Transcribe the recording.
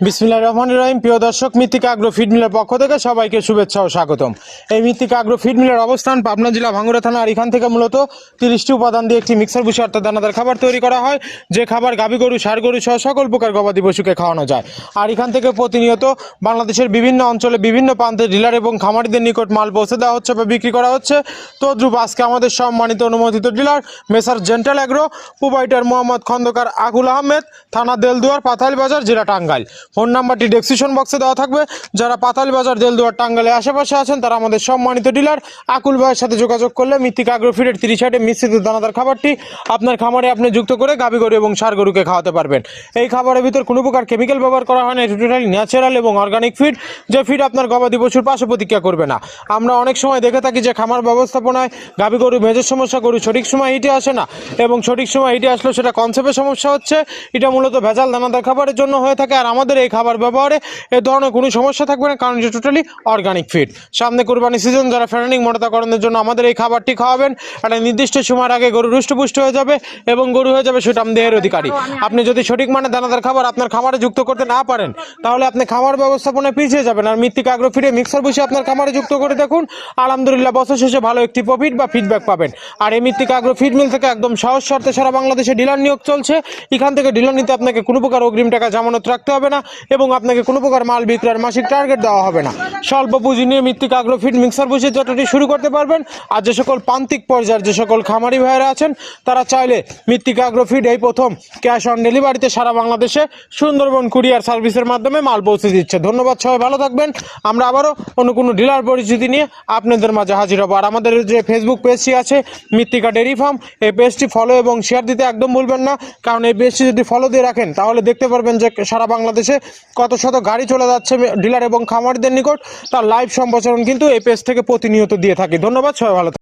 বিসমিল্লাহির রহমানির রহিম। প্রিয় দর্শক, মৃত্তিকা আগ্রো ফিড মিলের পক্ষ থেকে সবাইকে শুভেচ্ছা ও স্বাগতম। এই মৃত্তিকা আগ্রো ফিড মিলের অবস্থান পাবনা জেলা ভাঙ্গুড়া থানা। আর এখান থেকে মূলত 30টি উপাদান দিয়ে একটি মিক্সার ভুসি অর্থাৎ দানাদার খাবার তৈরি করা হয়, যে খাবার গাভী গরু, ষাঁড় গরু সহ সকল প্রকার গবাদি পশুকে খাওয়ানো যায়। আর এখান থেকে প্রতিনিয়ত বাংলাদেশের বিভিন্ন অঞ্চলে বিভিন্ন প্রান্তে ডিলার এবং খামারিদের নিকট মাল পৌঁছে দেওয়া হচ্ছে বা বিক্রি করা হচ্ছে। তদ্রুপ আজকে আমাদের সম্মানিত অনুমোদিত dealer Messrs Gentle Agro, proprietor Mohammad Khandakar Akul Ahmed, থানা দেলদুয়ার, পাতাল বাজার, জেলা টাঙ্গাইল। ফোন নাম্বারটি ডেসক্রিপশন বক্সে দেওয়া থাকবে। যারা পাতাল বাজার, দেলদুয়ার, টাঙ্গাইলের আশেপাশে আছেন তারা আমাদের সম্মানিত ডিলার আকুল ভাইয়ের সাথে যোগাযোগ করলে মৃত্তিকা আগ্রো ফিডের 30 আইটেম মিশ্রিত দানাদার খাবারটি আপনার খামারে আপনি যুক্ত করে গাভী গরু এবং ষাঁড় গরুকে খাওয়াতে পারবেন। এই খাবারের ভিতর কোনো প্রকার কেমিক্যাল ব্যবহার করা হয় না। টোটালি ন্যাচারাল এবং অর্গানিক ফিড, যে ফিড আপনার গবাদি পশুর পাশে প্রতিক্রিয়া করবে না। আমরা অনেক সময় দেখে থাকি যে খামার ব্যবস্থাপনায় গাভী গরু মেজর সমস্যা, গরু সঠিক সময় হিটে আসে না, এবং সঠিক সময় হিটে আসলেও সেটা কনসেপ্টের সমস্যা হচ্ছে। এটা মূলত ভেজাল দানাদার খাবারের জন্য হয়ে থাকে। আর আমাদের এই খাবার ব্যবহারে এ ধরনের কোনো সমস্যা থাকবে না, কারণ এটা টোটালি অর্গানিক ফিড। সামনে কুরবানি সিজন, যারা ফ্যাটেনিং মোটাতাকরণের জন্য আমাদের এই খাবারটি খাওয়াবেন, একটা নির্দিষ্ট সময়ের আগে গরু হৃষ্টপুষ্ট হয়ে যাবে এবং গরু হয়ে যাবে সুঠাম দেহের অধিকারী। আপনি যদি সঠিক মানে দানাদার খাবার আপনার খামারে যুক্ত করতে না পারেন, তাহলে আপনি খামার ব্যবস্থাপনায় পিছিয়ে যাবেন। আর মৃত্তিকা আগ্রো ফিডে মিক্সার বসে আপনার খামারে যুক্ত করে দেখুন, আলহামদুলিল্লাহ বছর শেষে ভালো একটি প্রফিট বা ফিডব্যাক পাবেন। আর এই মৃত্তিকা আগ্রো ফিড মিল থেকে একদম সহজ শর্তে সারা বাংলাদেশে ডিলার নিয়োগ চলছে। এখান থেকে ডিলার নিতে আপনাকে কোনো প্রকার অগ্রিম টাকা জামানত রাখতে হবে না, এবং আপনাকে কোনো প্রকার মাল বিক্রয়ের মাসিক টার্গেট দেওয়া হবে না। স্বল্প পুঁজি নিয়ে মৃত্তিকা আগ্রো ফিড মিক্সার বসে যাত্রাটি শুরু করতে পারবেন। আর যে সকল প্রান্তিক পর্যায়ের যে সকল খামারি ভাইয়েরা আছেন, তারা চাইলে মৃত্তিকা আগ্রো ফিড এই প্রথম ক্যাশ অন ডেলিভারিতে সারা বাংলাদেশে সুন্দরবন কুরিয়ার সার্ভিসের মাধ্যমে মাল পৌঁছে দিচ্ছে। ধন্যবাদ, সবাই ভালো থাকবেন। আমরা আবারও অন্য কোনো ডিলার পরিচিতি নিয়ে আপনাদের মাঝে হাজির হব। আর আমাদের যে ফেসবুক পেজটি আছে মৃত্তিকা ডেইরি ফার্ম, এই পেজটি ফলো এবং শেয়ার দিতে একদম ভুলবেন না, কারণ এই পেজটি যদি ফলো দিয়ে রাখেন তাহলে দেখতে পারবেন যে সারা বাংলাদেশে কত শত গাড়ি চলে যাচ্ছে ডিলার এবং খামারিদের নিকট। তার লাইভ সম্প্রচারণ কিন্তু এই পেজ থেকে প্রতিনিয়ত দিয়ে থাকি। ধন্যবাদ, সবাই ভালো থাকবেন।